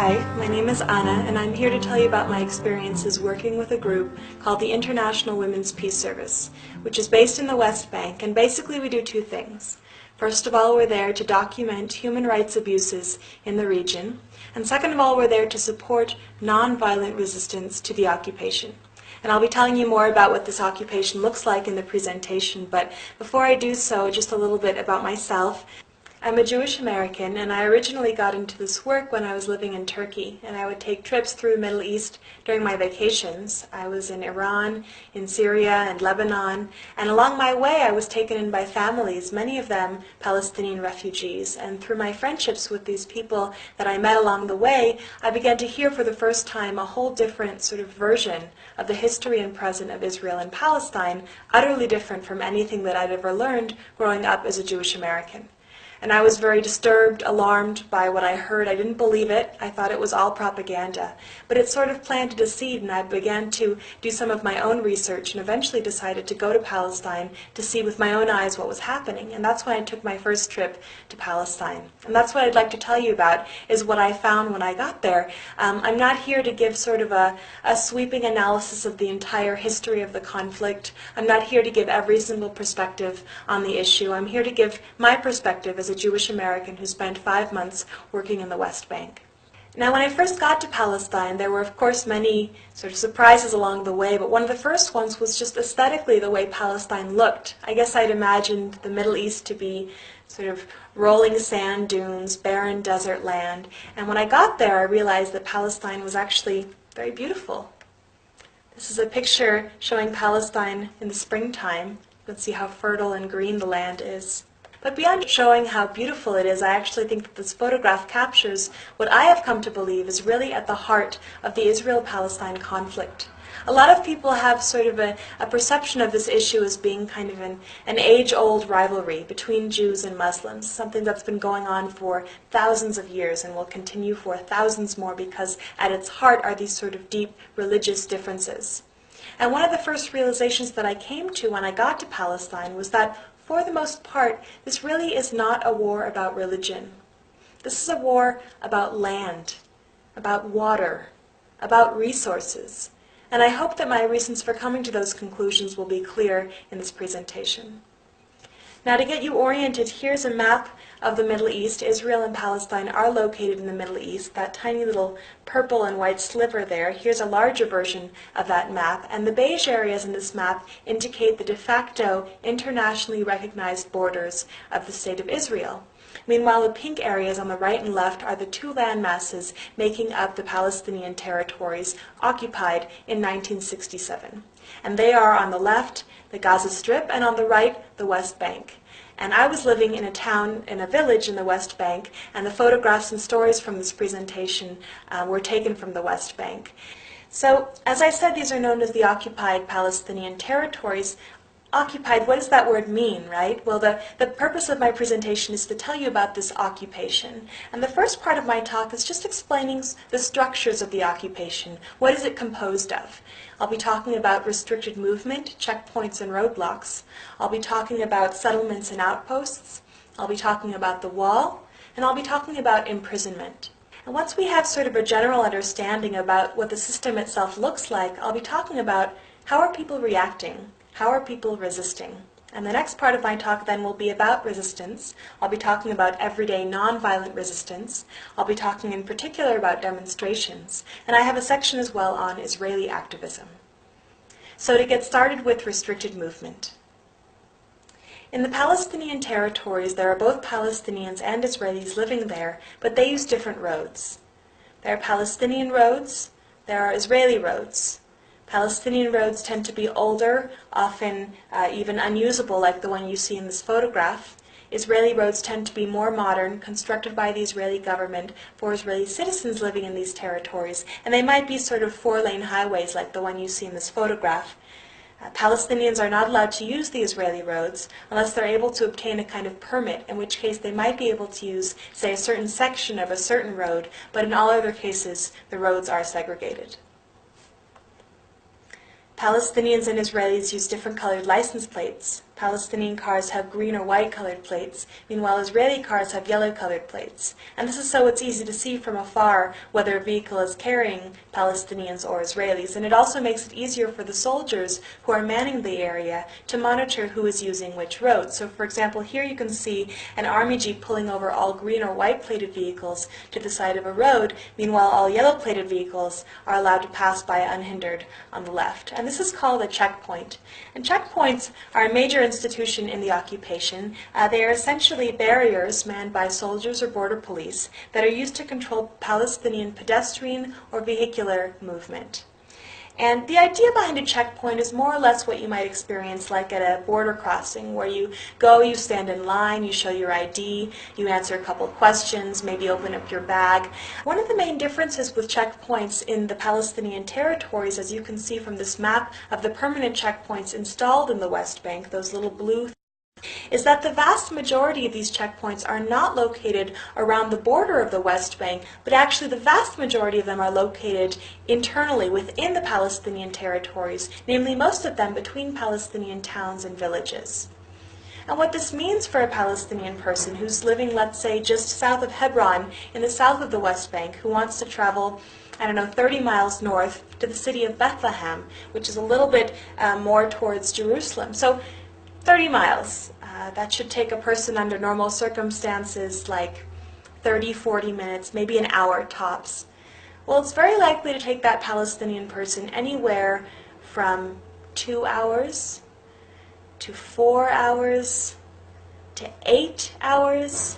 Hi, my name is Anna, and I'm here to tell you about my experiences working with a group called the International Women's Peace Service, which is based in the West Bank, and basically we do two things. First of all, we're there to document human rights abuses in the region, and second of all, we're there to support nonviolent resistance to the occupation. And I'll be telling you more about what this occupation looks like in the presentation, but before I do so, just a little bit about myself. I'm a Jewish American, and I originally got into this work when I was living in Turkey, and I would take trips through the Middle East during my vacations. I was in Iran, in Syria, and Lebanon, and along my way I was taken in by families, many of them Palestinian refugees, and through my friendships with these people that I met along the way, I began to hear for the first time a whole different sort of version of the history and present of Israel and Palestine, utterly different from anything that I'd ever learned growing up as a Jewish American. And I was very disturbed, alarmed by what I heard. I didn't believe it. I thought it was all propaganda. But it sort of planted a seed, and I began to do some of my own research and eventually decided to go to Palestine to see with my own eyes what was happening. And that's when I took my first trip to Palestine. And that's what I'd like to tell you about, is what I found when I got there. I'm not here to give sort of a sweeping analysis of the entire history of the conflict. I'm not here to give every single perspective on the issue. I'm here to give my perspective as a Jewish American who spent 5 months working in the West Bank. Now, when I first got to Palestine, there were, of course, many sort of surprises along the way, but one of the first ones was just aesthetically the way Palestine looked. I guess I'd imagined the Middle East to be sort of rolling sand dunes, barren desert land, and when I got there, I realized that Palestine was actually very beautiful. This is a picture showing Palestine in the springtime. You can see how fertile and green the land is. But beyond showing how beautiful it is, I actually think that this photograph captures what I have come to believe is really at the heart of the Israel-Palestine conflict. A lot of people have sort of a perception of this issue as being kind of an age-old rivalry between Jews and Muslims, something that's been going on for thousands of years and will continue for thousands more because at its heart are these sort of deep religious differences. And one of the first realizations that I came to when I got to Palestine was that for the most part, this really is not a war about religion. This is a war about land, about water, about resources. And I hope that my reasons for coming to those conclusions will be clear in this presentation. Now, to get you oriented, here's a map of the Middle East. Israel and Palestine are located in the Middle East. That tiny little purple and white sliver there, here's a larger version of that map. And the beige areas in this map indicate the de facto internationally recognized borders of the State of Israel. Meanwhile, the pink areas on the right and left are the two land masses making up the Palestinian territories occupied in 1967. And they are on the left, the Gaza Strip, and on the right, the West Bank. And I was living in a town, in a village in the West Bank, and the photographs and stories from this presentation were taken from the West Bank. So, as I said, these are known as the occupied Palestinian territories. Occupied, what does that word mean, right? Well, the purpose of my presentation is to tell you about this occupation. And the first part of my talk is just explaining the structures of the occupation. What is it composed of? I'll be talking about restricted movement, checkpoints, and roadblocks. I'll be talking about settlements and outposts. I'll be talking about the wall. And I'll be talking about imprisonment. And once we have sort of a general understanding about what the system itself looks like, I'll be talking about how are people reacting? How are people resisting? And the next part of my talk then will be about resistance. I'll be talking about everyday nonviolent resistance. I'll be talking in particular about demonstrations. And I have a section as well on Israeli activism. So to get started with restricted movement. In the Palestinian territories, there are both Palestinians and Israelis living there, but they use different roads. There are Palestinian roads, there are Israeli roads. Palestinian roads tend to be older, often even unusable like the one you see in this photograph. Israeli roads tend to be more modern, constructed by the Israeli government for Israeli citizens living in these territories, and they might be sort of four-lane highways like the one you see in this photograph. Palestinians are not allowed to use the Israeli roads unless they're able to obtain a kind of permit, in which case they might be able to use, say, a certain section of a certain road, but in all other cases the roads are segregated. Palestinians and Israelis use different colored license plates. Palestinian cars have green or white colored plates. Meanwhile, Israeli cars have yellow colored plates. And this is so it's easy to see from afar whether a vehicle is carrying Palestinians or Israelis. And it also makes it easier for the soldiers who are manning the area to monitor who is using which road. So for example, here you can see an army jeep pulling over all green or white plated vehicles to the side of a road. Meanwhile, all yellow plated vehicles are allowed to pass by unhindered on the left. And this is called a checkpoint. And checkpoints are a major institution in the occupation. They are essentially barriers manned by soldiers or border police that are used to control Palestinian pedestrian or vehicular movement. And the idea behind a checkpoint is more or less what you might experience like at a border crossing, where you go, you stand in line, you show your ID, you answer a couple of questions, maybe open up your bag. One of the main differences with checkpoints in the Palestinian territories, as you can see from this map of the permanent checkpoints installed in the West Bank, those little blue, is that the vast majority of these checkpoints are not located around the border of the West Bank, but actually the vast majority of them are located internally within the Palestinian territories, namely most of them between Palestinian towns and villages. And what this means for a Palestinian person who's living, let's say, just south of Hebron in the south of the West Bank, who wants to travel 30 miles north to the city of Bethlehem, which is a little bit more towards Jerusalem. So 30 miles. That should take a person under normal circumstances like 30, 40 minutes, maybe an hour tops. Well, it's very likely to take that Palestinian person anywhere from 2 hours to 4 hours to 8 hours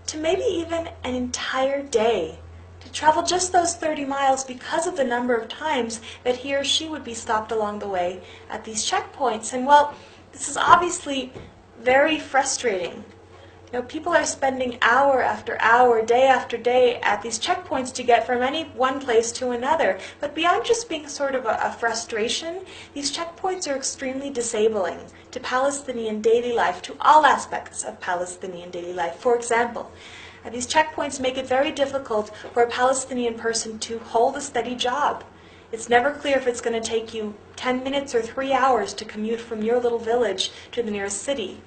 to maybe even an entire day to travel just those 30 miles because of the number of times that he or she would be stopped along the way at these checkpoints. And well, this is obviously very frustrating. People are spending hour after hour, day after day at these checkpoints to get from any one place to another. But beyond just being sort of a frustration, these checkpoints are extremely disabling to Palestinian daily life, to all aspects of Palestinian daily life. For example, these checkpoints make it very difficult for a Palestinian person to hold a steady job. It's never clear if it's going to take you 10 minutes or 3 hours to commute from your little village to the nearest city.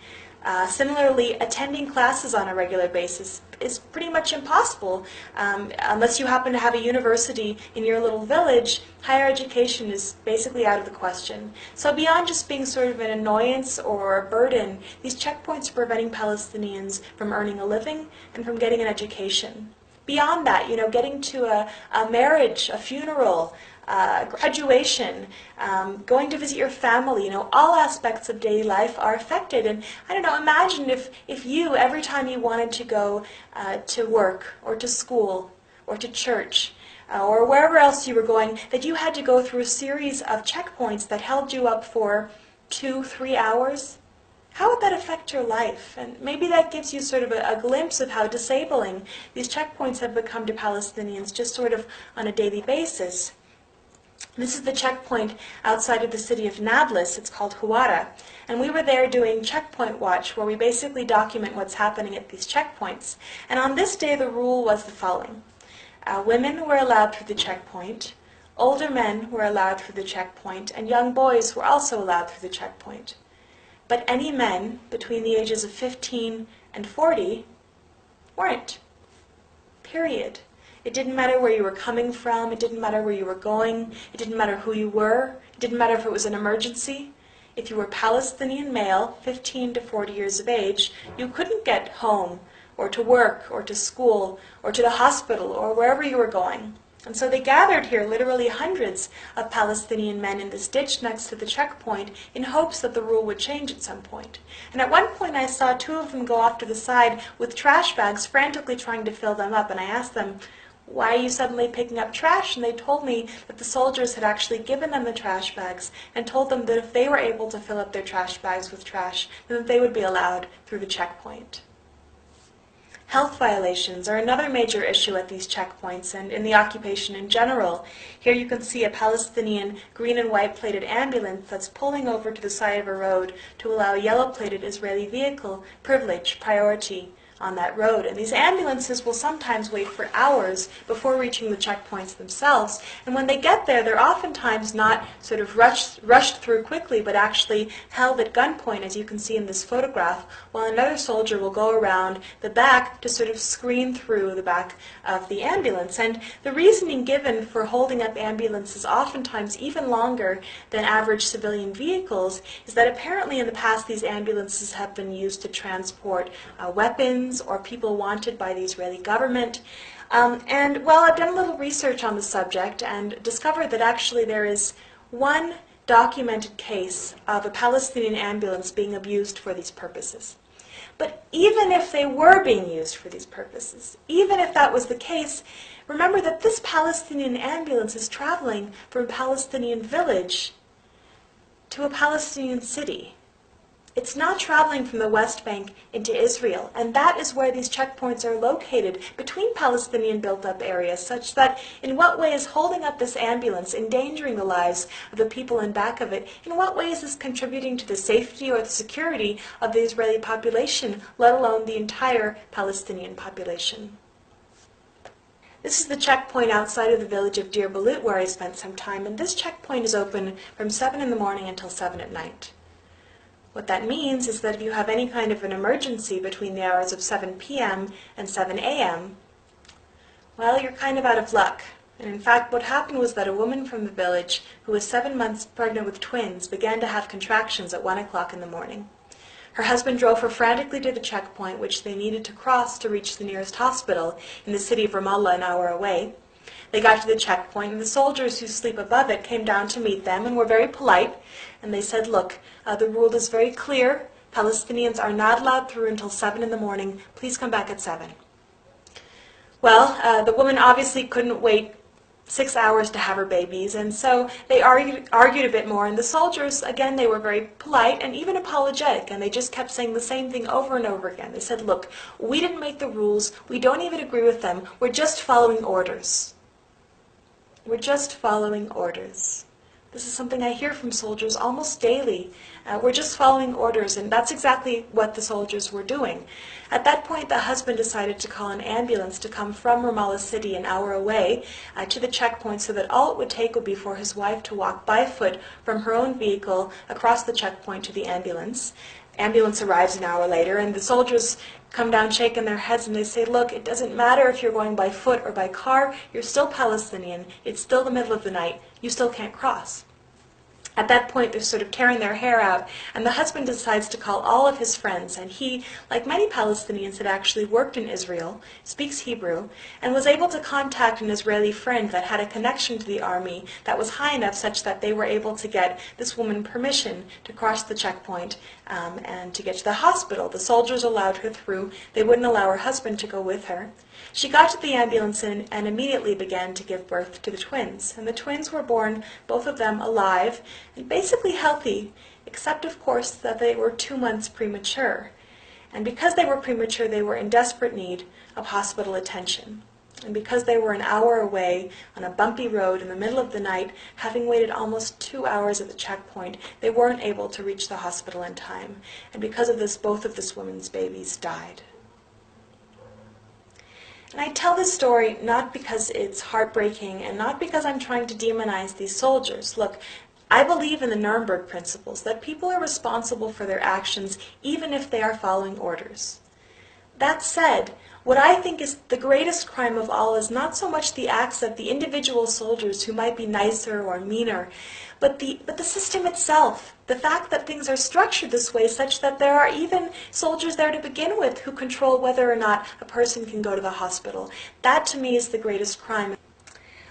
Similarly, attending classes on a regular basis is pretty much impossible. Unless you happen to have a university in your little village, higher education is basically out of the question. So beyond just being sort of an annoyance or a burden, these checkpoints are preventing Palestinians from earning a living and from getting an education. Beyond that, getting to a marriage, a funeral, graduation, going to visit your family, all aspects of daily life are affected. And imagine if you, every time you wanted to go to work or to school or to church or wherever else you were going, that you had to go through a series of checkpoints that held you up for 2-3 hours. How would that affect your life? And maybe that gives you sort of a glimpse of how disabling these checkpoints have become to Palestinians just sort of on a daily basis. This is the checkpoint outside of the city of Nablus. It's called Huwara. And we were there doing checkpoint watch, where we basically document what's happening at these checkpoints. And on this day, the rule was the following. Women were allowed through the checkpoint, older men were allowed through the checkpoint, and young boys were also allowed through the checkpoint. But any men between the ages of 15 and 40 weren't. Period. It didn't matter where you were coming from, it didn't matter where you were going, it didn't matter who you were, it didn't matter if it was an emergency. If you were Palestinian male, 15 to 40 years of age, you couldn't get home or to work or to school or to the hospital or wherever you were going. And so they gathered here, literally hundreds of Palestinian men in this ditch next to the checkpoint in hopes that the rule would change at some point. And at one point I saw 2 of them go off to the side with trash bags, frantically trying to fill them up. And I asked them, "Why are you suddenly picking up trash?" And they told me that the soldiers had actually given them the trash bags and told them that if they were able to fill up their trash bags with trash, then that they would be allowed through the checkpoint. Health violations are another major issue at these checkpoints and in the occupation in general. Here you can see a Palestinian green and white plated ambulance that's pulling over to the side of a road to allow a yellow plated Israeli vehicle priority on that road. And these ambulances will sometimes wait for hours before reaching the checkpoints themselves. And when they get there, they're oftentimes not sort of rushed through quickly, but actually held at gunpoint, as you can see in this photograph, while another soldier will go around the back to sort of screen through the back of the ambulance. And the reasoning given for holding up ambulances oftentimes even longer than average civilian vehicles is that apparently in the past these ambulances have been used to transport weapons or people wanted by the Israeli government. I've done a little research on the subject and discovered that actually there is one documented case of a Palestinian ambulance being abused for these purposes. But even if they were being used for these purposes, even if that was the case, remember that this Palestinian ambulance is traveling from a Palestinian village to a Palestinian city. It's not traveling from the West Bank into Israel, and that is where these checkpoints are located, between Palestinian built-up areas, such that in what way is holding up this ambulance endangering the lives of the people in back of it? In what way is this contributing to the safety or the security of the Israeli population, let alone the entire Palestinian population? This is the checkpoint outside of the village of Deir Balut where I spent some time, and this checkpoint is open from 7 in the morning until 7 at night. What that means is that if you have any kind of an emergency between the hours of 7 p.m. and 7 a.m., well, you're kind of out of luck. And in fact, what happened was that a woman from the village who was 7 months pregnant with twins began to have contractions at 1 o'clock in the morning. Her husband drove her frantically to the checkpoint, which they needed to cross to reach the nearest hospital in the city of Ramallah, an hour away. They got to the checkpoint, and the soldiers who sleep above it came down to meet them and were very polite. And they said, look, the rule is very clear. Palestinians are not allowed through until 7 in the morning. Please come back at 7. Well, the woman obviously couldn't wait 6 hours to have her babies, and so they argued a bit more. And the soldiers, again, they were very polite and even apologetic, and they just kept saying the same thing over and over again. They said, look, we didn't make the rules. We don't even agree with them. We're just following orders. We're just following orders. This is something I hear from soldiers almost daily. We're just following orders, and that's exactly what the soldiers were doing. At that point, the husband decided to call an ambulance to come from Ramallah City, an hour away, to the checkpoint, so that all it would take would be for his wife to walk by foot from her own vehicle across the checkpoint to the ambulance. Ambulance arrives an hour later, and the soldiers come down shaking their heads, and they say, look, it doesn't matter if you're going by foot or by car, you're still Palestinian, it's still the middle of the night, you still can't cross. At that point, they're sort of tearing their hair out, and the husband decides to call all of his friends, and he, like many Palestinians, had actually worked in Israel, speaks Hebrew, and was able to contact an Israeli friend that had a connection to the army that was high enough such that they were able to get this woman permission to cross the checkpoint and to get to the hospital. The soldiers allowed her through. They wouldn't allow her husband to go with her. She got to the ambulance and immediately began to give birth to the twins. And the twins were born, both of them alive, and basically healthy, except of course that they were 2 months premature. And because they were premature, they were in desperate need of hospital attention. And because they were an hour away on a bumpy road in the middle of the night, having waited almost 2 hours at the checkpoint, they weren't able to reach the hospital in time. And because of this, both of this woman's babies died. And I tell this story not because it's heartbreaking and not because I'm trying to demonize these soldiers. Look, I believe in the Nuremberg principles, that people are responsible for their actions even if they are following orders. That said, what I think is the greatest crime of all is not so much the acts of the individual soldiers who might be nicer or meaner, but the system itself. The fact that things are structured this way such that there are even soldiers there to begin with who control whether or not a person can go to the hospital. That to me is the greatest crime.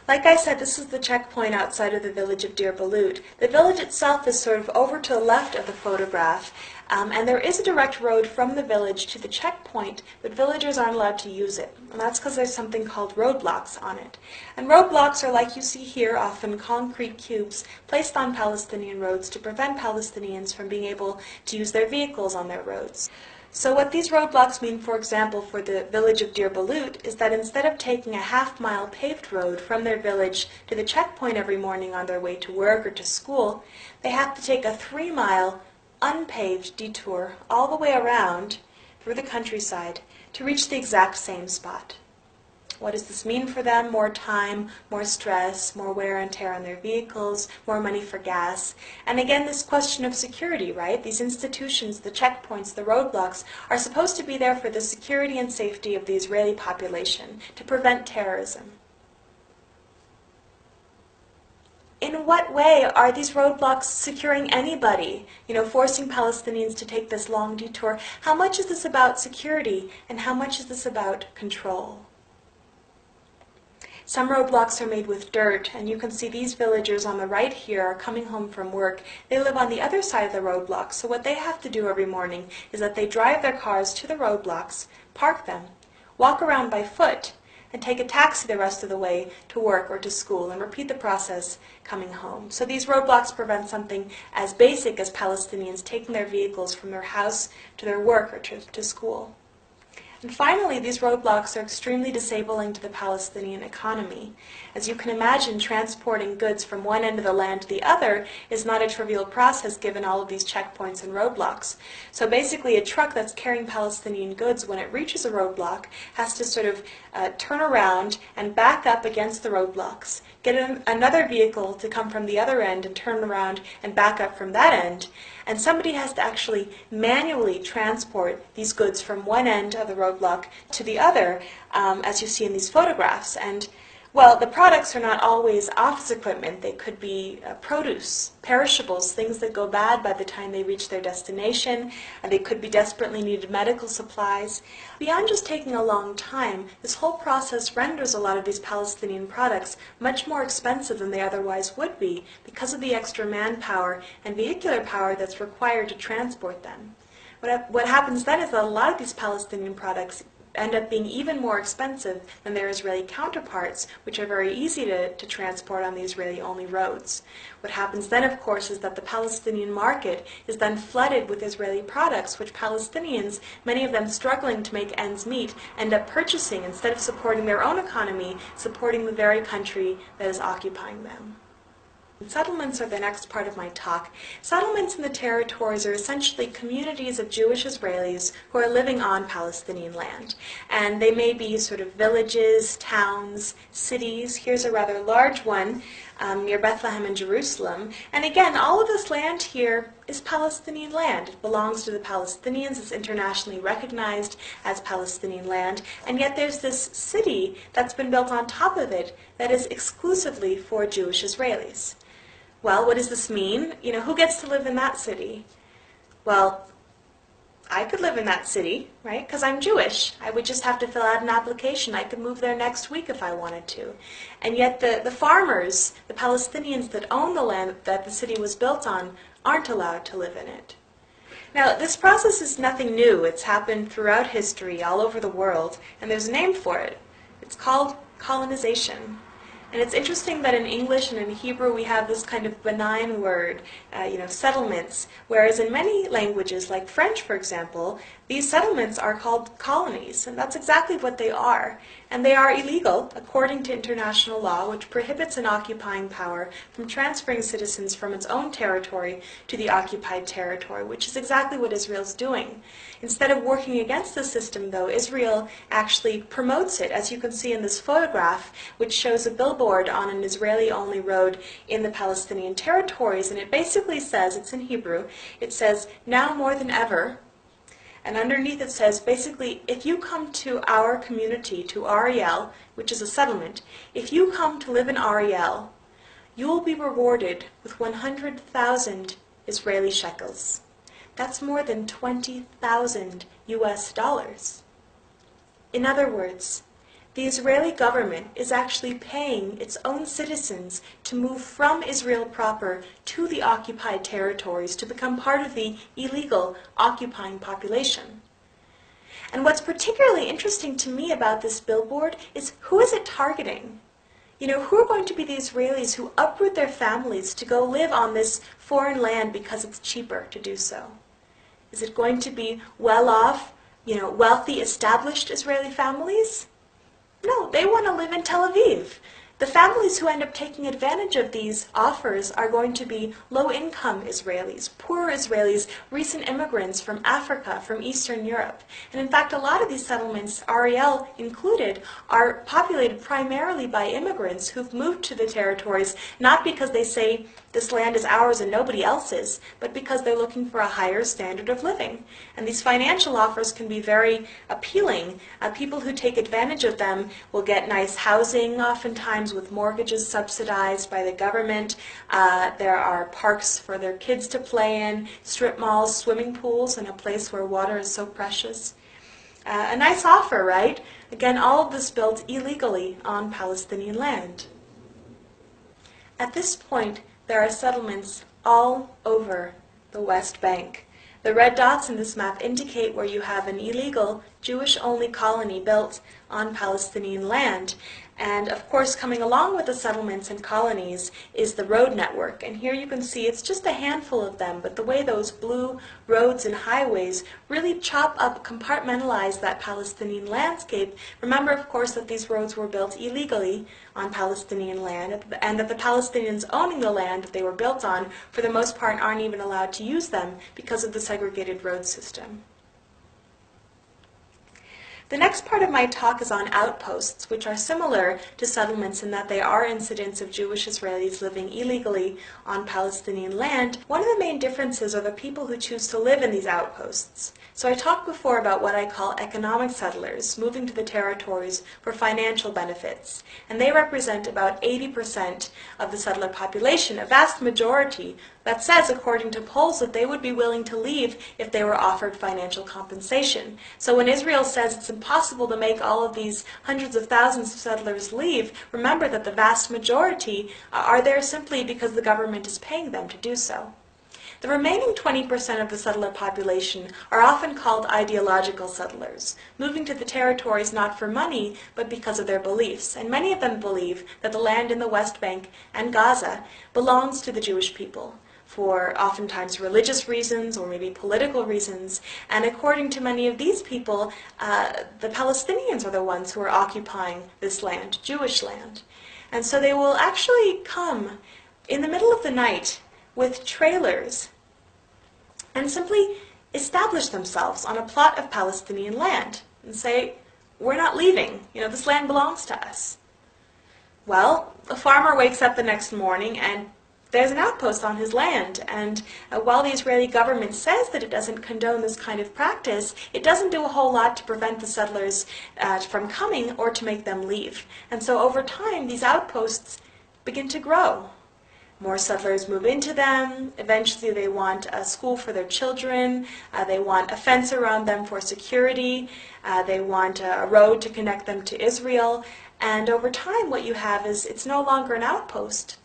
Like I said, this is the checkpoint outside of the village of Deir Balut. The village itself is sort of over to the left of the photograph, and there is a direct road from the village to the checkpoint, but villagers aren't allowed to use it. And that's because there's something called roadblocks on it. And roadblocks are, like you see here, often concrete cubes placed on Palestinian roads to prevent Palestinians from being able to use their vehicles on their roads. So what these roadblocks mean, for example, for the village of Deir Balut, is that instead of taking a half-mile paved road from their village to the checkpoint every morning on their way to work or to school, they have to take a 3-mile unpaved detour all the way around through the countryside to reach the exact same spot. What does this mean for them? More time, more stress, more wear and tear on their vehicles, more money for gas. And again, this question of security, right? These institutions, the checkpoints, the roadblocks, are supposed to be there for the security and safety of the Israeli population, to prevent terrorism. In what way are these roadblocks securing anybody? Forcing Palestinians to take this long detour. How much is this about security, and how much is this about control? Some roadblocks are made with dirt, and you can see these villagers on the right here are coming home from work. They live on the other side of the roadblocks, so what they have to do every morning is that they drive their cars to the roadblocks, park them, walk around by foot, and take a taxi the rest of the way to work or to school, and repeat the process coming home. So these roadblocks prevent something as basic as Palestinians taking their vehicles from their house to their work or to school. And finally, these roadblocks are extremely disabling to the Palestinian economy. As you can imagine, transporting goods from one end of the land to the other is not a trivial process given all of these checkpoints and roadblocks. So basically, a truck that's carrying Palestinian goods, when it reaches a roadblock, has to sort of turn around and back up against the roadblocks, get another vehicle to come from the other end and turn around and back up from that end. And somebody has to actually manually transport these goods from one end of the roadblock to the other, as you see in these photographs. And, well, the products are not always office equipment. They could be produce, perishables, things that go bad by the time they reach their destination. And they could be desperately needed medical supplies. Beyond just taking a long time, this whole process renders a lot of these Palestinian products much more expensive than they otherwise would be because of the extra manpower and vehicular power that's required to transport them. What happens then is that a lot of these Palestinian products end up being even more expensive than their Israeli counterparts, which are very easy to transport on the Israeli-only roads. What happens then, of course, is that the Palestinian market is then flooded with Israeli products, which Palestinians, many of them struggling to make ends meet, end up purchasing instead of supporting their own economy, supporting the very country that is occupying them. Settlements are the next part of my talk. Settlements in the territories are essentially communities of Jewish Israelis who are living on Palestinian land. And they may be sort of villages, towns, cities. Here's a rather large one near Bethlehem and Jerusalem. And again, all of this land here is Palestinian land. It belongs to the Palestinians. It's internationally recognized as Palestinian land. And yet there's this city that's been built on top of it that is exclusively for Jewish Israelis. Well, what does this mean? Who gets to live in that city? Well, I could live in that city, right? Because I'm Jewish. I would just have to fill out an application. I could move there next week if I wanted to. And yet the farmers, the Palestinians that own the land that the city was built on, aren't allowed to live in it. Now, this process is nothing new. It's happened throughout history, all over the world, and there's a name for it. It's called colonization. And it's interesting that in English and in Hebrew we have this kind of benign word, settlements, whereas in many languages, like French, for example, these settlements are called colonies, and that's exactly what they are. And they are illegal, according to international law, which prohibits an occupying power from transferring citizens from its own territory to the occupied territory, which is exactly what Israel's doing. Instead of working against the system, though, Israel actually promotes it, as you can see in this photograph, which shows a billboard on an Israeli-only road in the Palestinian territories, and it basically says, it's in Hebrew, it says, "Now more than ever," and underneath it says, basically, if you come to our community, to Ariel, which is a settlement, if you come to live in Ariel, you will be rewarded with 100,000 Israeli shekels. That's more than 20,000 US dollars. In other words, the Israeli government is actually paying its own citizens to move from Israel proper to the occupied territories to become part of the illegal occupying population. And what's particularly interesting to me about this billboard is who is it targeting? Who are going to be the Israelis who uproot their families to go live on this foreign land because it's cheaper to do so? Is it going to be well-off, wealthy, established Israeli families? No, they want to live in Tel Aviv. The families who end up taking advantage of these offers are going to be low-income Israelis, poor Israelis, recent immigrants from Africa, from Eastern Europe. And in fact, a lot of these settlements, Ariel included, are populated primarily by immigrants who've moved to the territories, not because they say this land is ours and nobody else's, but because they're looking for a higher standard of living. And these financial offers can be very appealing. People who take advantage of them will get nice housing, oftentimes with mortgages subsidized by the government. There are parks for their kids to play in, strip malls, swimming pools, and a place where water is so precious. A nice offer, right? Again, all of this built illegally on Palestinian land. At this point, there are settlements all over the West Bank. The red dots in this map indicate where you have an illegal Jewish-only colony built on Palestinian land. And of course, coming along with the settlements and colonies is the road network. And here you can see it's just a handful of them, but the way those blue roads and highways really chop up, compartmentalize that Palestinian landscape. Remember, of course, that these roads were built illegally on Palestinian land, and that the Palestinians owning the land that they were built on, for the most part, aren't even allowed to use them because of the segregated road system. The next part of my talk is on outposts, which are similar to settlements in that they are incidents of Jewish Israelis living illegally on Palestinian land. One of the main differences are the people who choose to live in these outposts. So I talked before about what I call economic settlers, moving to the territories for financial benefits. And they represent about 80% of the settler population, a vast majority that says, according to polls, that they would be willing to leave if they were offered financial compensation. So when Israel says it's impossible to make all of these hundreds of thousands of settlers leave, remember that the vast majority are there simply because the government is paying them to do so. The remaining 20% of the settler population are often called ideological settlers, moving to the territories not for money, but because of their beliefs. And many of them believe that the land in the West Bank and Gaza belongs to the Jewish people, for oftentimes religious reasons or maybe political reasons. And according to many of these people, the Palestinians are the ones who are occupying this land, Jewish land. And so they will actually come in the middle of the night with trailers and simply establish themselves on a plot of Palestinian land and say, we're not leaving, this land belongs to us. Well, a farmer wakes up the next morning and there's an outpost on his land, and while the Israeli government says that it doesn't condone this kind of practice, it doesn't do a whole lot to prevent the settlers from coming or to make them leave. And so over time, these outposts begin to grow. More settlers move into them. Eventually they want a school for their children. They want a fence around them for security. They want a road to connect them to Israel. And over time what you have is it's no longer an outpost.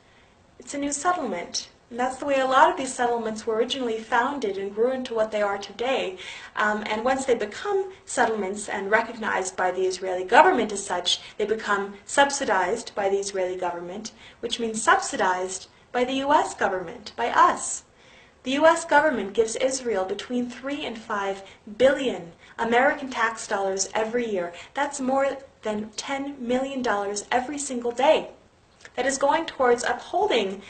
It's a new settlement. And that's the way a lot of these settlements were originally founded and grew into what they are today. And once they become settlements and recognized by the Israeli government as such, they become subsidized by the Israeli government, which means subsidized by the U.S. government, by us. The U.S. government gives Israel between 3 and 5 billion American tax dollars every year. That's more than $10 million every single day. That is going towards upholding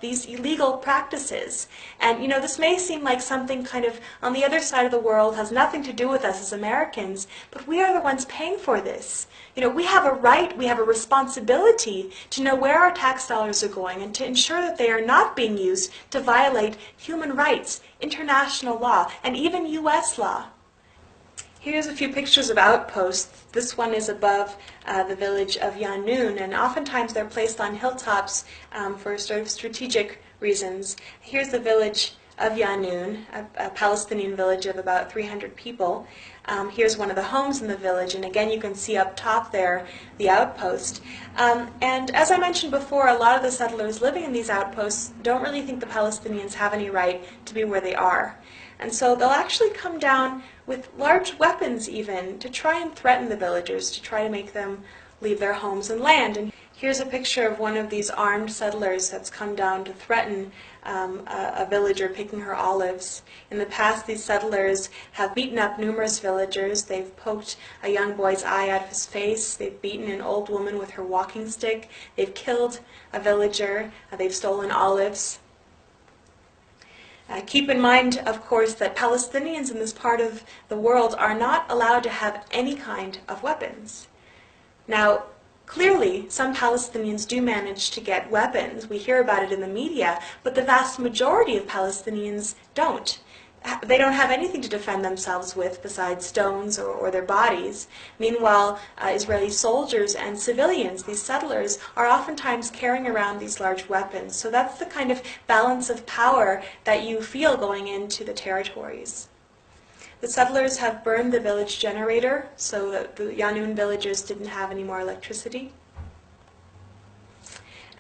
these illegal practices. And this may seem like something kind of on the other side of the world, has nothing to do with us as Americans, but we are the ones paying for this. We have a right, we have a responsibility to know where our tax dollars are going and to ensure that they are not being used to violate human rights, international law, and even U.S. law. Here's a few pictures of outposts. This one is above the village of Yanun, and oftentimes they're placed on hilltops for sort of strategic reasons. Here's the village of Yanun, a Palestinian village of about 300 people. Here's one of the homes in the village, and again you can see up top there the outpost. And as I mentioned before, a lot of the settlers living in these outposts don't really think the Palestinians have any right to be where they are. And so they'll actually come down with large weapons even to try and threaten the villagers, to try to make them leave their homes and land. And Here's a picture of one of these armed settlers that's come down to threaten a villager picking her olives. In the past, these settlers have beaten up numerous villagers. They've poked a young boy's eye out of his face. They've beaten an old woman with her walking stick. They've killed a villager. They've stolen olives. Keep in mind, of course, that Palestinians in this part of the world are not allowed to have any kind of weapons. Now, clearly, some Palestinians do manage to get weapons. We hear about it in the media, but the vast majority of Palestinians don't. They don't have anything to defend themselves with besides stones or their bodies. Meanwhile, Israeli soldiers and civilians, these settlers, are oftentimes carrying around these large weapons. So that's the kind of balance of power that you feel going into the territories. The settlers have burned the village generator so that the Yanun villagers didn't have any more electricity.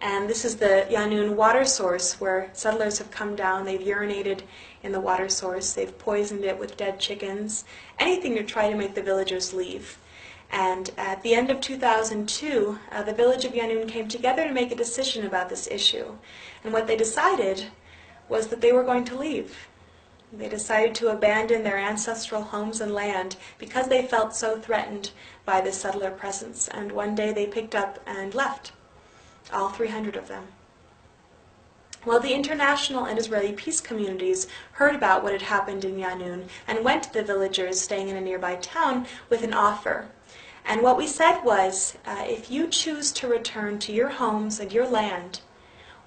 And this is the Yanun water source where settlers have come down. They've urinated in the water source. They've poisoned it with dead chickens, anything to try to make the villagers leave. And at the end of 2002, the village of Yanun came together to make a decision about this issue. And what they decided was that they were going to leave. They decided to abandon their ancestral homes and land because they felt so threatened by this settler presence. And one day they picked up and left, all 300 of them. Well, the international and Israeli peace communities heard about what had happened in Yanun and went to the villagers staying in a nearby town with an offer. And what we said was, if you choose to return to your homes and your land,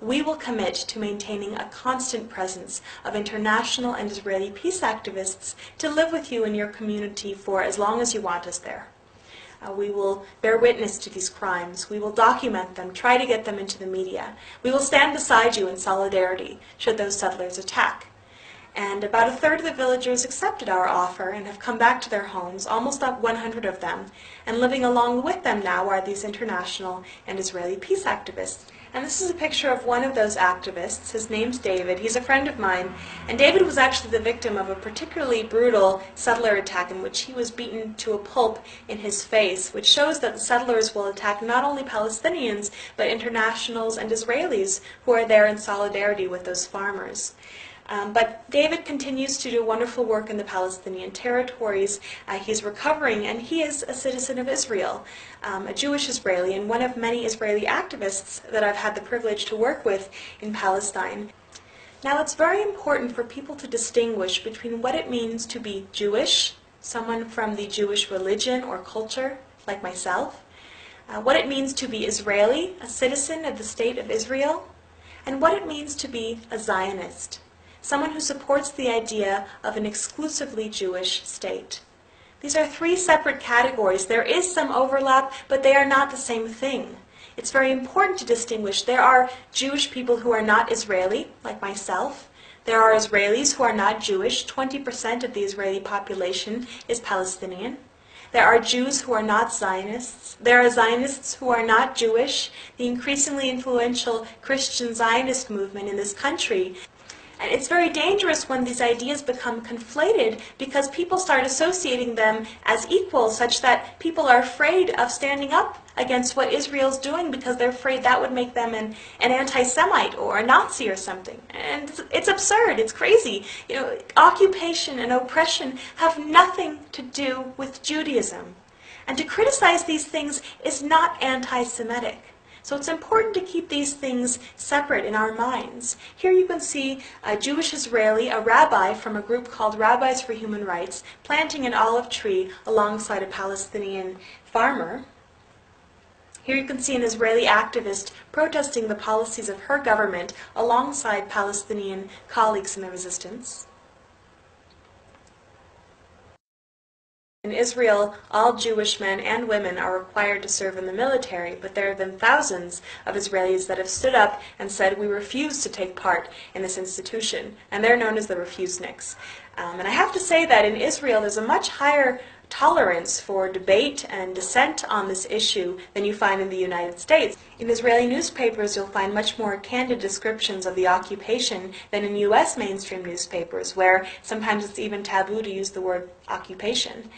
we will commit to maintaining a constant presence of international and Israeli peace activists to live with you in your community for as long as you want us there. We will bear witness to these crimes. We will document them, try to get them into the media. We will stand beside you in solidarity should those settlers attack. And about a third of the villagers accepted our offer and have come back to their homes, almost up 100 of them. And living along with them now are these international and Israeli peace activists. And this is a picture of one of those activists. His name's David. He's a friend of mine. And David was actually the victim of a particularly brutal settler attack in which he was beaten to a pulp in his face, which shows that the settlers will attack not only Palestinians, but internationals and Israelis who are there in solidarity with those farmers. But David continues to do wonderful work in the Palestinian territories. He's recovering, and he is a citizen of Israel, a Jewish Israeli, and one of many Israeli activists that I've had the privilege to work with in Palestine. Now, it's very important for people to distinguish between what it means to be Jewish, someone from the Jewish religion or culture, like myself, what it means to be Israeli, a citizen of the state of Israel, and what it means to be a Zionist, someone who supports the idea of an exclusively Jewish state. These are three separate categories. There is some overlap, but they are not the same thing. It's very important to distinguish. There are Jewish people who are not Israeli, like myself. There are Israelis who are not Jewish. 20% of the Israeli population is Palestinian. There are Jews who are not Zionists. There are Zionists who are not Jewish. The increasingly influential Christian Zionist movement in this country. And it's very dangerous when these ideas become conflated because people start associating them as equal, such that people are afraid of standing up against what Israel's doing because they're afraid that would make them an anti-Semite or a Nazi or something. And it's absurd. It's crazy. You know, occupation and oppression have nothing to do with Judaism. And to criticize these things is not anti-Semitic. So it's important to keep these things separate in our minds. Here you can see a Jewish Israeli, a rabbi from a group called Rabbis for Human Rights, planting an olive tree alongside a Palestinian farmer. Here you can see an Israeli activist protesting the policies of her government alongside Palestinian colleagues in the resistance. In Israel, all Jewish men and women are required to serve in the military, but there have been thousands of Israelis that have stood up and said, we refuse to take part in this institution, and they're known as the refuseniks. And I have to say that in Israel there's a much higher tolerance for debate and dissent on this issue than you find in the United States. In Israeli newspapers, you'll find much more candid descriptions of the occupation than in U.S. mainstream newspapers, where sometimes it's even taboo to use the word occupation.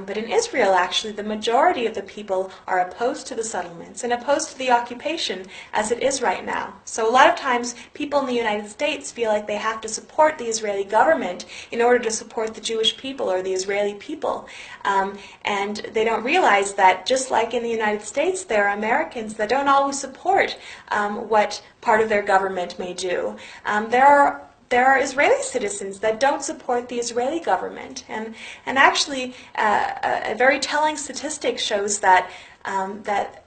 But in Israel, actually, the majority of the people are opposed to the settlements and opposed to the occupation as it is right now. So a lot of times people in the United States feel like they have to support the Israeli government in order to support the Jewish people or the Israeli people. And they don't realize that just like in the United States, there are Americans that don't always support what part of their government may do. There are Israeli citizens that don't support the Israeli government. And actually, a very telling statistic shows that, that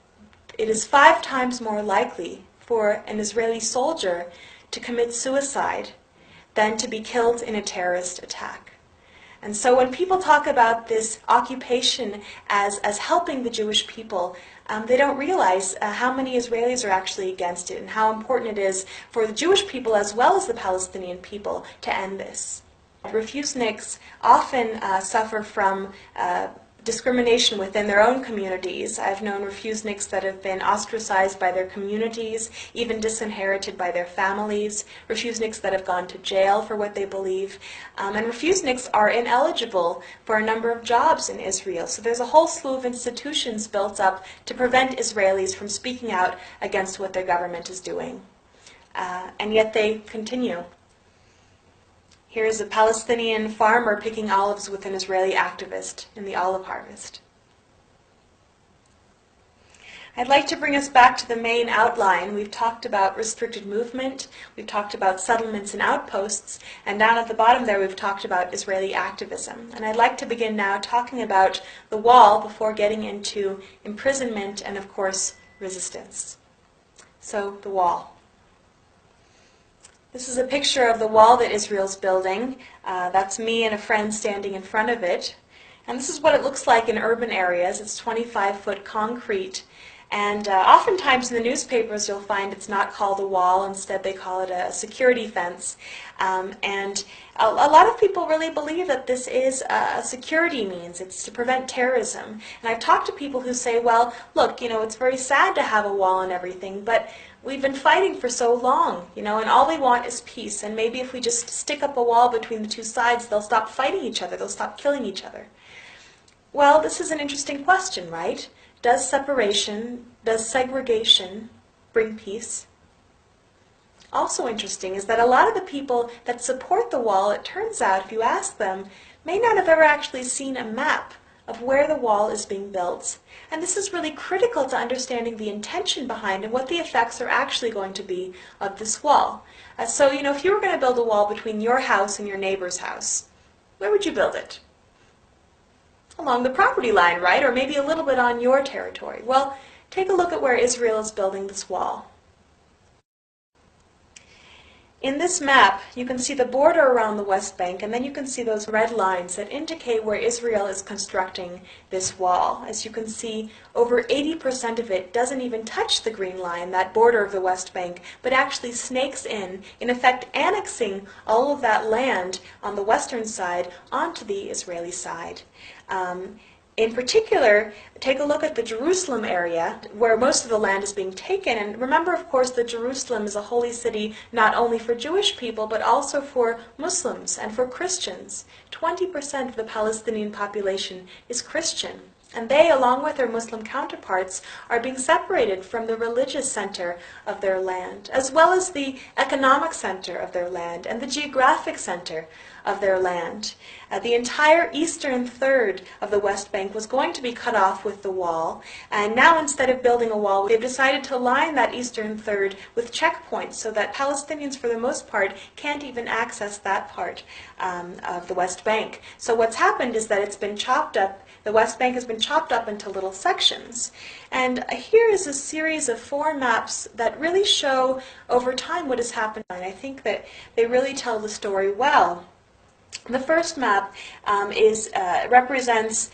it is 5 times more likely for an Israeli soldier to commit suicide than to be killed in a terrorist attack. And so when people talk about this occupation as helping the Jewish people, they don't realize how many Israelis are actually against it and how important it is for the Jewish people as well as the Palestinian people to end this. Refuseniks often suffer from discrimination within their own communities. I've known refuseniks that have been ostracized by their communities, even disinherited by their families, refuseniks that have gone to jail for what they believe, and refuseniks are ineligible for a number of jobs in Israel. So there's a whole slew of institutions built up to prevent Israelis from speaking out against what their government is doing. And yet they continue. Here's a Palestinian farmer picking olives with an Israeli activist in the olive harvest. I'd like to bring us back to the main outline. We've talked about restricted movement, we've talked about settlements and outposts, and down at the bottom there we've talked about Israeli activism. And I'd like to begin now talking about the wall before getting into imprisonment and, of course, resistance. So, the wall. This is a picture of the wall that Israel's building. That's me and a friend standing in front of it. And this is what it looks like in urban areas. It's 25-foot concrete. And oftentimes in the newspapers you'll find it's not called a wall. Instead they call it a security fence. And a lot of people really believe that this is a security means. It's to prevent terrorism. And I've talked to people who say, well, look, it's very sad to have a wall and everything, but we've been fighting for so long, and all we want is peace. And maybe if we just stick up a wall between the two sides, they'll stop fighting each other. They'll stop killing each other. Well, this is an interesting question, right? Does separation, does segregation bring peace? Also interesting is that a lot of the people that support the wall, it turns out, if you ask them, may not have ever actually seen a map of where the wall is being built. And this is really critical to understanding the intention behind and what the effects are actually going to be of this wall. So, if you were going to build a wall between your house and your neighbor's house, where would you build it? Along the property line, right? Or maybe a little bit on your territory. Well, take a look at where Israel is building this wall. In this map, you can see the border around the West Bank, and then you can see those red lines that indicate where Israel is constructing this wall. As you can see, over 80% of it doesn't even touch the green line, that border of the West Bank, but actually snakes in effect annexing all of that land on the western side onto the Israeli side. In particular, take a look at the Jerusalem area, where most of the land is being taken. And remember, of course, that Jerusalem is a holy city not only for Jewish people, but also for Muslims and for Christians. 20% of the Palestinian population is Christian. And they, along with their Muslim counterparts, are being separated from the religious center of their land, as well as the economic center of their land and the geographic center of their land. The entire eastern third of the West Bank was going to be cut off with the wall, and now instead of building a wall, they've decided to line that eastern third with checkpoints so that Palestinians, for the most part, can't even access that part of the West Bank. So what's happened is that it's been chopped up. The West Bank has been chopped up into little sections. And here is a series of 4 maps that really show over time what has happened. And I think that they really tell the story well. The first map represents,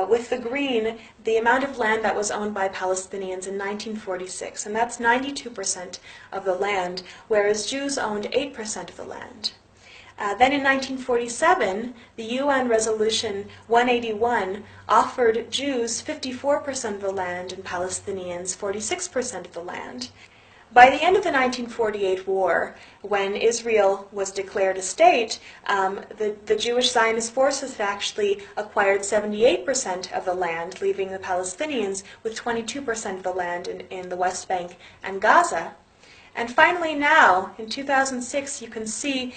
with the green, the amount of land that was owned by Palestinians in 1946. And that's 92% of the land, whereas Jews owned 8% of the land. Then in 1947, the UN Resolution 181 offered Jews 54% of the land and Palestinians 46% of the land. By the end of the 1948 war, when Israel was declared a state, the Jewish Zionist forces had actually acquired 78% of the land, leaving the Palestinians with 22% of the land in the West Bank and Gaza. And finally now, in 2006, you can see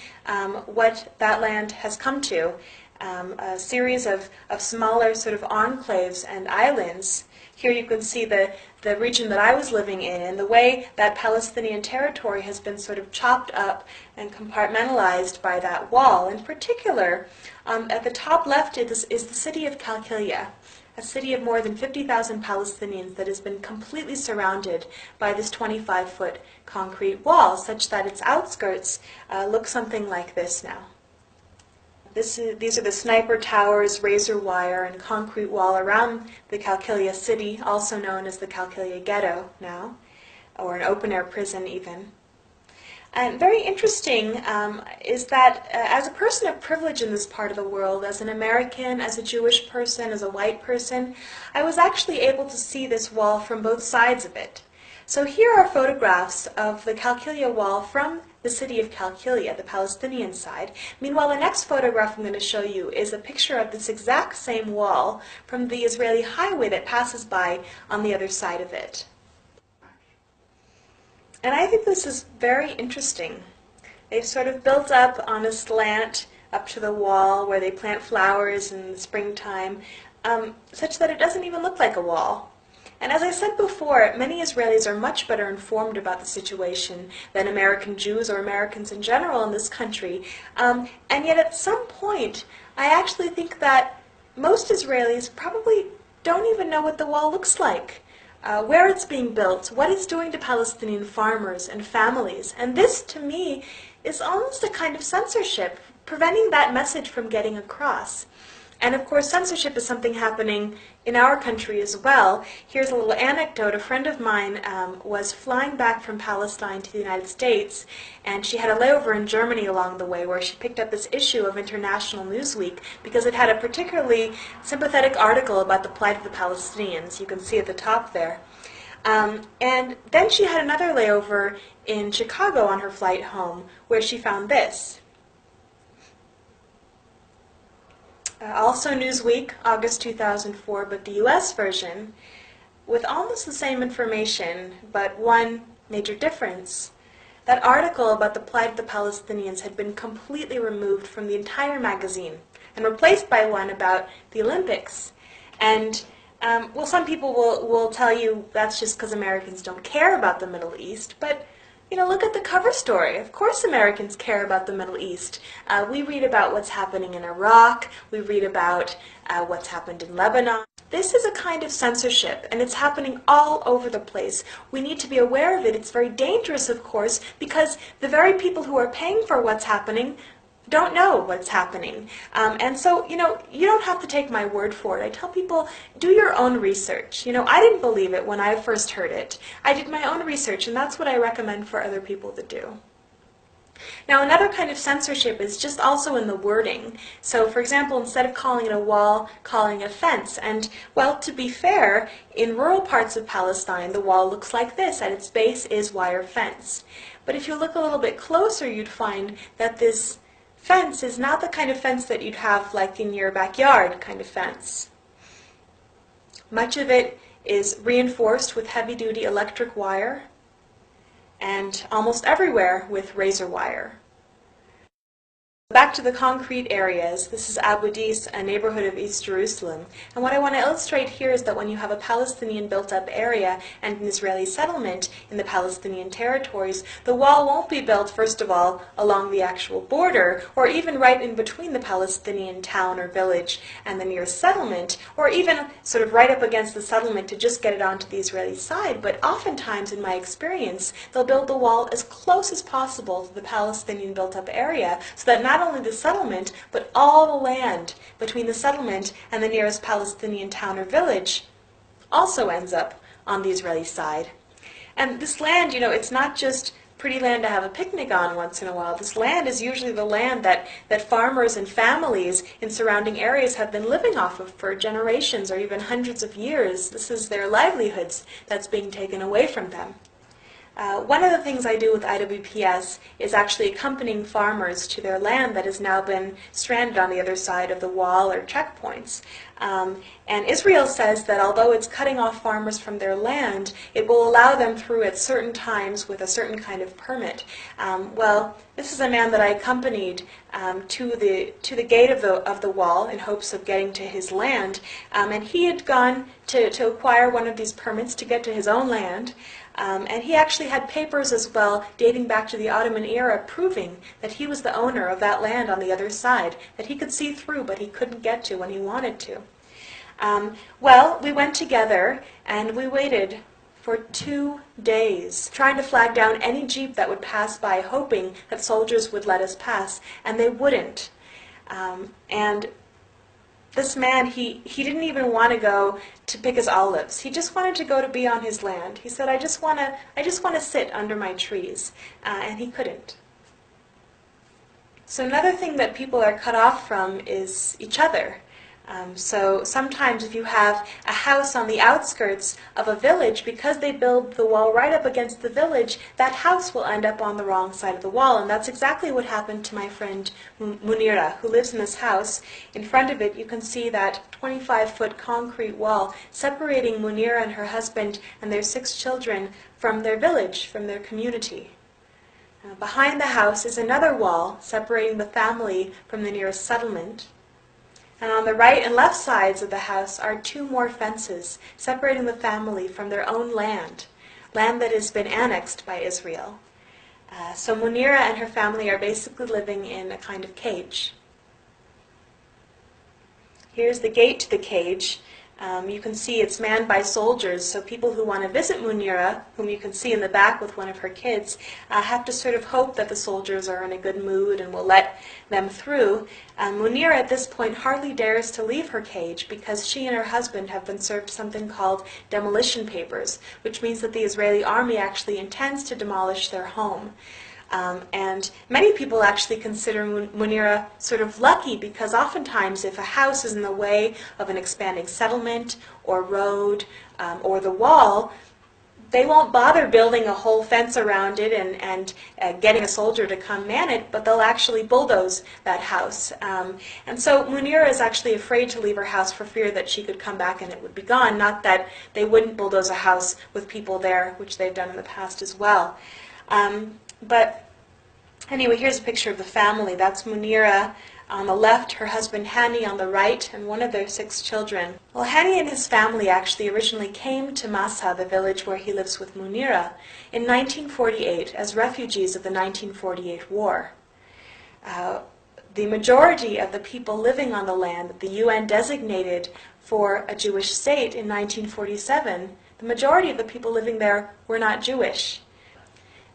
what that land has come to, a series of smaller sort of enclaves and islands. Here you can see the region that I was living in, and the way that Palestinian territory has been sort of chopped up and compartmentalized by that wall. In particular, at the top left is the city of Qalqilia, a city of more than 50,000 Palestinians that has been completely surrounded by this 25-foot concrete wall, such that its outskirts look something like this now. These are the sniper towers, razor wire, and concrete wall around the Qalqilia city, also known as the Qalqilia ghetto now, or an open-air prison even. And very interesting is that as a person of privilege in this part of the world, as an American, as a Jewish person, as a white person, I was actually able to see this wall from both sides of it. So here are photographs of the Qalqilia wall from the city of Qalqilia, the Palestinian side. Meanwhile, the next photograph I'm going to show you is a picture of this exact same wall from the Israeli highway that passes by on the other side of it. And I think this is very interesting. They've sort of built up on a slant up to the wall where they plant flowers in the springtime, such that it doesn't even look like a wall. And as I said before, many Israelis are much better informed about the situation than American Jews or Americans in general in this country. And yet at some point, I actually think that most Israelis probably don't even know what the wall looks like, where it's being built, what it's doing to Palestinian farmers and families. And this, to me, is almost a kind of censorship, preventing that message from getting across. And of course, censorship is something happening in our country as well. Here's a little anecdote. A friend of mine was flying back from Palestine to the United States, and she had a layover in Germany along the way where she picked up this issue of International Newsweek because it had a particularly sympathetic article about the plight of the Palestinians. You can see at the top there. And then she had another layover in Chicago on her flight home where she found this. Also Newsweek, August 2004, but the US version, with almost the same information, but one major difference. That article about the plight of the Palestinians had been completely removed from the entire magazine and replaced by one about the Olympics. And, well, some people will tell you that's just because Americans don't care about the Middle East, but you know, look at the cover story. Of course Americans care about the Middle East. We read about what's happening in Iraq. We read about what's happened in Lebanon. This is a kind of censorship, and it's happening all over the place. We need to be aware of it. It's very dangerous, of course, because the very people who are paying for what's happening don't know what's happening. And so, you know, you don't have to take my word for it. I tell people, do your own research. You know, I didn't believe it when I first heard it. I did my own research, and that's what I recommend for other people to do. Now, another kind of censorship is just also in the wording. So, for example, instead of calling it a wall, calling it a fence. And, well, to be fair, in rural parts of Palestine, the wall looks like this. At its base is wire fence. But if you look a little bit closer, you'd find that this fence is not the kind of fence that you'd have like in your backyard kind of fence. Much of it is reinforced with heavy-duty electric wire and almost everywhere with razor wire. Back to the concrete areas. This is Abu Dis, a neighborhood of East Jerusalem. And what I want to illustrate here is that when you have a Palestinian built-up area and an Israeli settlement in the Palestinian territories, the wall won't be built, first of all, along the actual border, or even right in between the Palestinian town or village and the nearest settlement, or even sort of right up against the settlement to just get it onto the Israeli side. But oftentimes, in my experience, they'll build the wall as close as possible to the Palestinian built-up area so that not only the settlement, but all the land between the settlement and the nearest Palestinian town or village also ends up on the Israeli side. And this land, you know, it's not just pretty land to have a picnic on once in a while. This land is usually the land that farmers and families in surrounding areas have been living off of for generations or even hundreds of years. This is their livelihoods that's being taken away from them. One of the things I do with IWPS is actually accompanying farmers to their land that has now been stranded on the other side of the wall or checkpoints. And Israel says that although it's cutting off farmers from their land, it will allow them through at certain times with a certain kind of permit. Well, this is a man that I accompanied to the gate of the wall in hopes of getting to his land, and he had gone to acquire one of these permits to get to his own land. And he actually had papers as well dating back to the Ottoman era proving that he was the owner of that land on the other side, that he could see through but he couldn't get to when he wanted to. Well, we went together and we waited for 2 days, trying to flag down any jeep that would pass by, hoping that soldiers would let us pass, and they wouldn't. And this man, he didn't even want to go to pick his olives. He just wanted to go to be on his land. He said, I just want to sit under my trees, and he couldn't. So another thing that people are cut off from is each other. So sometimes if you have a house on the outskirts of a village, because they build the wall right up against the village, that house will end up on the wrong side of the wall. And that's exactly what happened to my friend Munira, who lives in this house. In front of it, you can see that 25-foot concrete wall separating Munira and her husband and their 6 children from their village, from their community. Behind the house is another wall separating the family from the nearest settlement. And on the right and left sides of the house are 2 more fences separating the family from their own land that has been annexed by Israel. So Munira and her family are basically living in a kind of cage. Here's the gate to the cage. You can see it's manned by soldiers, so people who want to visit Munira, whom you can see in the back with one of her kids, have to sort of hope that the soldiers are in a good mood and will let them through. Munira at this point hardly dares to leave her cage because she and her husband have been served something called demolition papers, which means that the Israeli army actually intends to demolish their home. And many people actually consider Munira sort of lucky because oftentimes if a house is in the way of an expanding settlement or road or the wall, they won't bother building a whole fence around it and getting a soldier to come man it, but they'll actually bulldoze that house. And so Munira is actually afraid to leave her house for fear that she could come back and it would be gone, not that they wouldn't bulldoze a house with people there, which they've done in the past as well. But anyway, here's a picture of the family. That's Munira on the left, her husband Hani on the right, and one of their 6 children. Well, Hani and his family actually originally came to Massa, the village where he lives with Munira, in 1948 as refugees of the 1948 war. The majority of the people living on the land that the UN designated for a Jewish state in 1947, the majority of the people living there were not Jewish.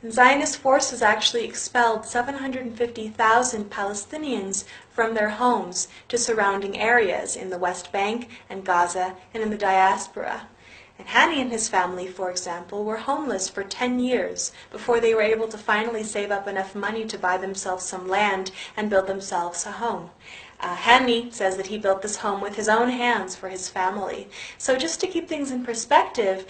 And Zionist forces actually expelled 750,000 Palestinians from their homes to surrounding areas in the West Bank and Gaza and in the diaspora. And Hani and his family, for example, were homeless for 10 years before they were able to finally save up enough money to buy themselves some land and build themselves a home. Hani says that he built this home with his own hands for his family. So just to keep things in perspective,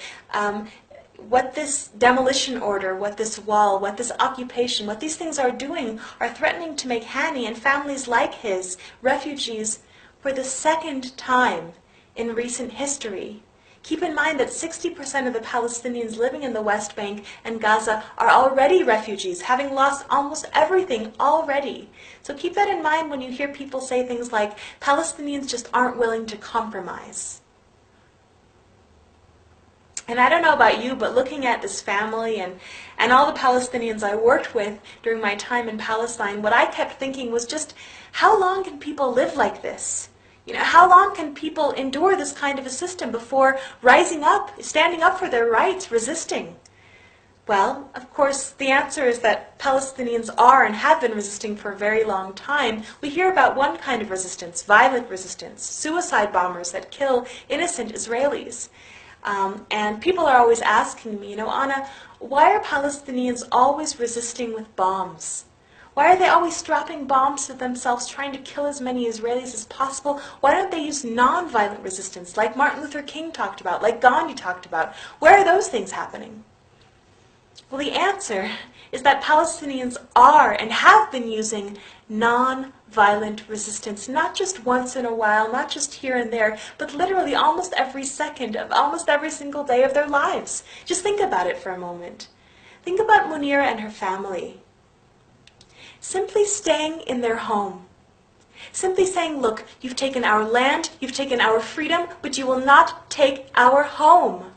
what this demolition order, what this wall, what this occupation, what these things are doing are threatening to make Hani and families like his refugees for the 2nd time in recent history. Keep in mind that 60% of the Palestinians living in the West Bank and Gaza are already refugees, having lost almost everything already. So keep that in mind when you hear people say things like, Palestinians just aren't willing to compromise. And I don't know about you, but looking at this family and all the Palestinians I worked with during my time in Palestine, what I kept thinking was just, how long can people live like this? How long can people endure this kind of a system before rising up, standing up for their rights, resisting? Well, of course, the answer is that Palestinians are and have been resisting for a very long time. We hear about one kind of resistance, violent resistance, suicide bombers that kill innocent Israelis. And people are always asking me, Anna, why are Palestinians always resisting with bombs? Why are they always strapping bombs to themselves, trying to kill as many Israelis as possible? Why don't they use non-violent resistance, like Martin Luther King talked about, like Gandhi talked about? Where are those things happening? Well, the answer is that Palestinians are and have been using non-violent resistance, not just once in a while, not just here and there, but literally almost every second of almost every single day of their lives. Just think about it for a moment. Think about Munira and her family. Simply staying in their home. Simply saying, look, you've taken our land, you've taken our freedom, but you will not take our home,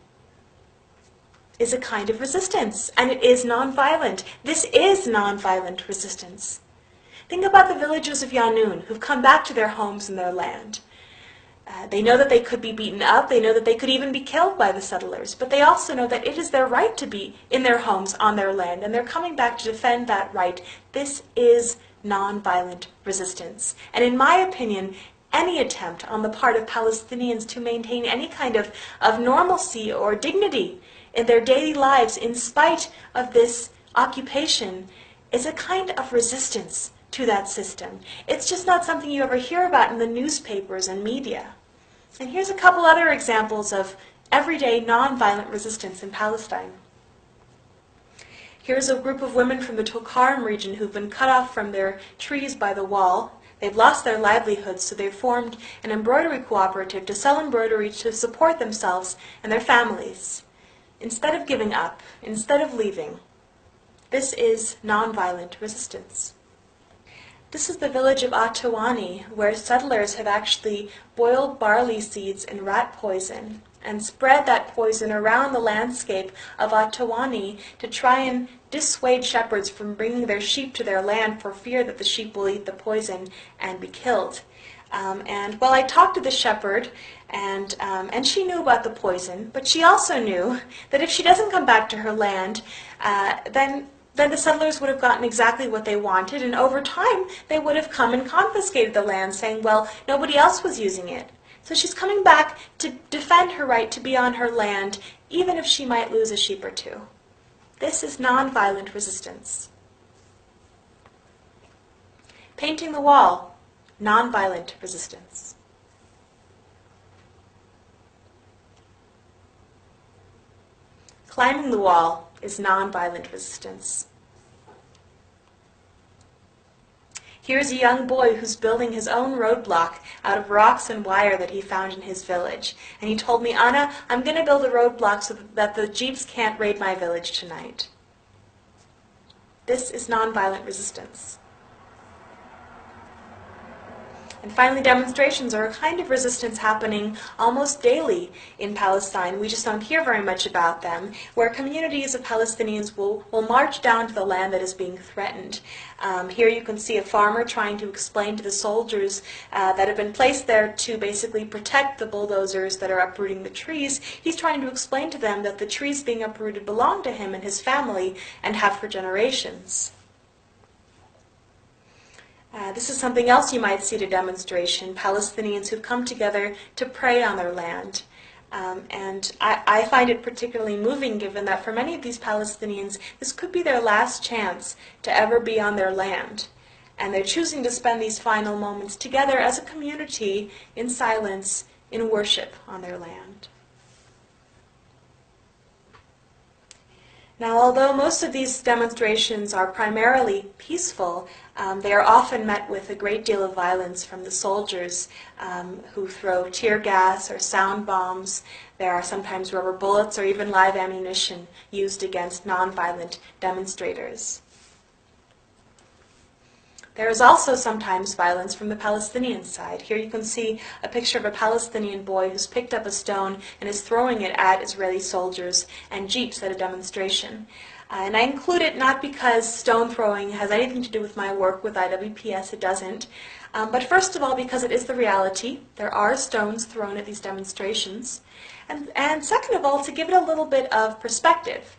is a kind of resistance, and it is nonviolent. This is nonviolent resistance. Think about the villagers of Yanun who've come back to their homes and their land. They know that they could be beaten up, they know that they could even be killed by the settlers, but they also know that it is their right to be in their homes, on their land, and they're coming back to defend that right. This is nonviolent resistance. And in my opinion, any attempt on the part of Palestinians to maintain any kind of normalcy or dignity in their daily lives in spite of this occupation is a kind of resistance to that system. It's just not something you ever hear about in the newspapers and media. And here's a couple other examples of everyday nonviolent resistance in Palestine. Here's a group of women from the Tulkarm region who've been cut off from their trees by the wall. They've lost their livelihoods, so they've formed an embroidery cooperative to sell embroidery to support themselves and their families. Instead of giving up, instead of leaving, this is nonviolent resistance. This is the village of Atawani, where settlers have actually boiled barley seeds in rat poison and spread that poison around the landscape of Atawani to try and dissuade shepherds from bringing their sheep to their land for fear that the sheep will eat the poison and be killed. And I talked to the shepherd, and she knew about the poison, but she also knew that if she doesn't come back to her land, then the settlers would have gotten exactly what they wanted, and over time they would have come and confiscated the land, saying, well, nobody else was using it. So she's coming back to defend her right to be on her land, even if she might lose a sheep or two. This is nonviolent resistance. Painting the wall. Nonviolent resistance. Climbing the wall is nonviolent resistance. Here's a young boy who's building his own roadblock out of rocks and wire that he found in his village. And he told me, Anna, I'm going to build a roadblock so that the jeeps can't raid my village tonight. This is nonviolent resistance. And finally, demonstrations are a kind of resistance happening almost daily in Palestine. We just don't hear very much about them, where communities of Palestinians will march down to the land that is being threatened. Here you can see a farmer trying to explain to the soldiers that have been placed there to basically protect the bulldozers that are uprooting the trees. He's trying to explain to them that the trees being uprooted belong to him and his family and have for generations. This is something else you might see at a demonstration, Palestinians who've come together to pray on their land. And I find it particularly moving, given that for many of these Palestinians, this could be their last chance to ever be on their land. And they're choosing to spend these final moments together as a community in silence, in worship on their land. Now, although most of these demonstrations are primarily peaceful, they are often met with a great deal of violence from the soldiers who throw tear gas or sound bombs. There are sometimes rubber bullets or even live ammunition used against nonviolent demonstrators. There is also sometimes violence from the Palestinian side. Here you can see a picture of a Palestinian boy who's picked up a stone and is throwing it at Israeli soldiers and jeeps at a demonstration. And I include it not because stone throwing has anything to do with my work with IWPS, it doesn't, but first of all because it is the reality. There are stones thrown at these demonstrations. And second of all, to give it a little bit of perspective.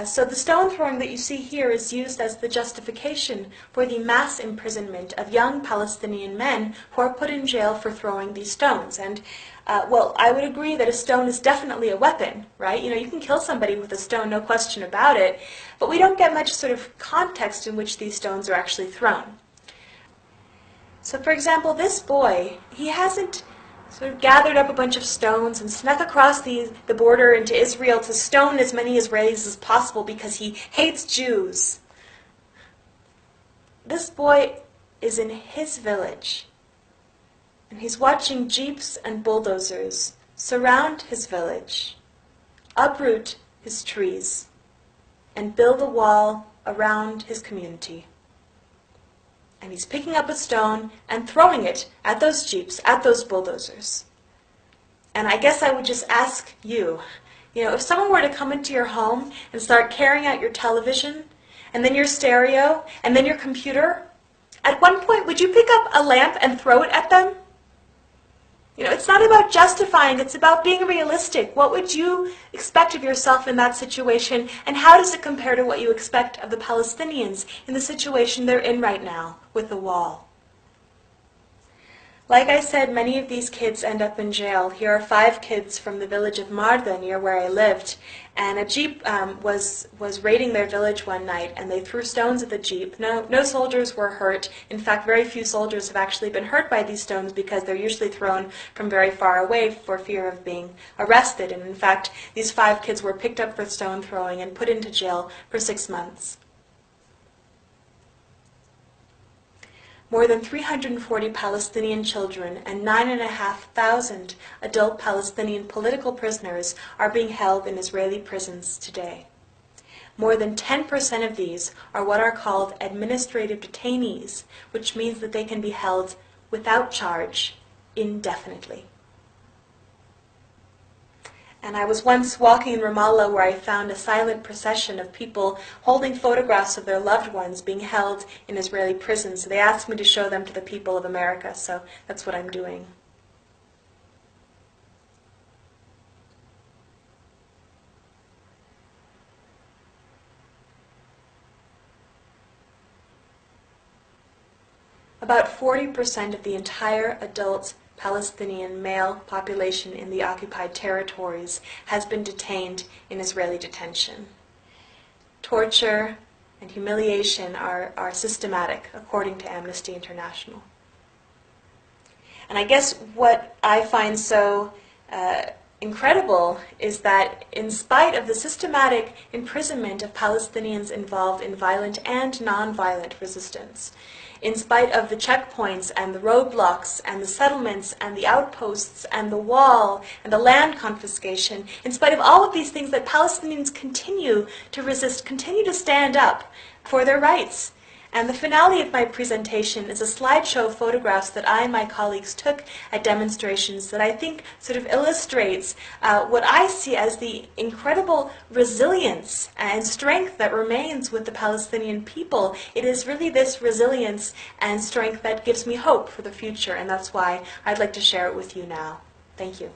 So the stone throwing that you see here is used as the justification for the mass imprisonment of young Palestinian men who are put in jail for throwing these stones. And I would agree that a stone is definitely a weapon, right? You can kill somebody with a stone, no question about it, but we don't get much sort of context in which these stones are actually thrown. So for example, this boy, he hasn't sort of gathered up a bunch of stones and snuck across the border into Israel to stone as many Israelis as possible because he hates Jews. This boy is in his village, and he's watching jeeps and bulldozers surround his village, uproot his trees, and build a wall around his community. And he's picking up a stone and throwing it at those jeeps, at those bulldozers. And I guess I would just ask you, if someone were to come into your home and start carrying out your television, and then your stereo, and then your computer, at one point, would you pick up a lamp and throw it at them? It's not about justifying, it's about being realistic. What would you expect of yourself in that situation, and how does it compare to what you expect of the Palestinians in the situation they're in right now with the wall? Like I said, many of these kids end up in jail. Here are 5 kids from the village of Marda, near where I lived, and a jeep was raiding their village one night, and they threw stones at the jeep. No soldiers were hurt. In fact, very few soldiers have actually been hurt by these stones because they're usually thrown from very far away for fear of being arrested. And in fact, these 5 kids were picked up for stone throwing and put into jail for 6 months. More than 340 Palestinian children and 9,500 adult Palestinian political prisoners are being held in Israeli prisons today. More than 10% of these are what are called administrative detainees, which means that they can be held without charge indefinitely. And I was once walking in Ramallah where I found a silent procession of people holding photographs of their loved ones being held in Israeli prisons. So they asked me to show them to the people of America, so that's what I'm doing. About 40% of the entire adult Palestinian male population in the occupied territories has been detained in Israeli detention. Torture and humiliation are systematic, according to Amnesty International. And I guess what I find so incredible is that in spite of the systematic imprisonment of Palestinians involved in violent and non-violent resistance, in spite of the checkpoints and the roadblocks and the settlements and the outposts and the wall and the land confiscation, in spite of all of these things, that Palestinians continue to resist, continue to stand up for their rights. And the finale of my presentation is a slideshow of photographs that I and my colleagues took at demonstrations that I think sort of illustrates what I see as the incredible resilience and strength that remains with the Palestinian people. It is really this resilience and strength that gives me hope for the future, and that's why I'd like to share it with you now. Thank you.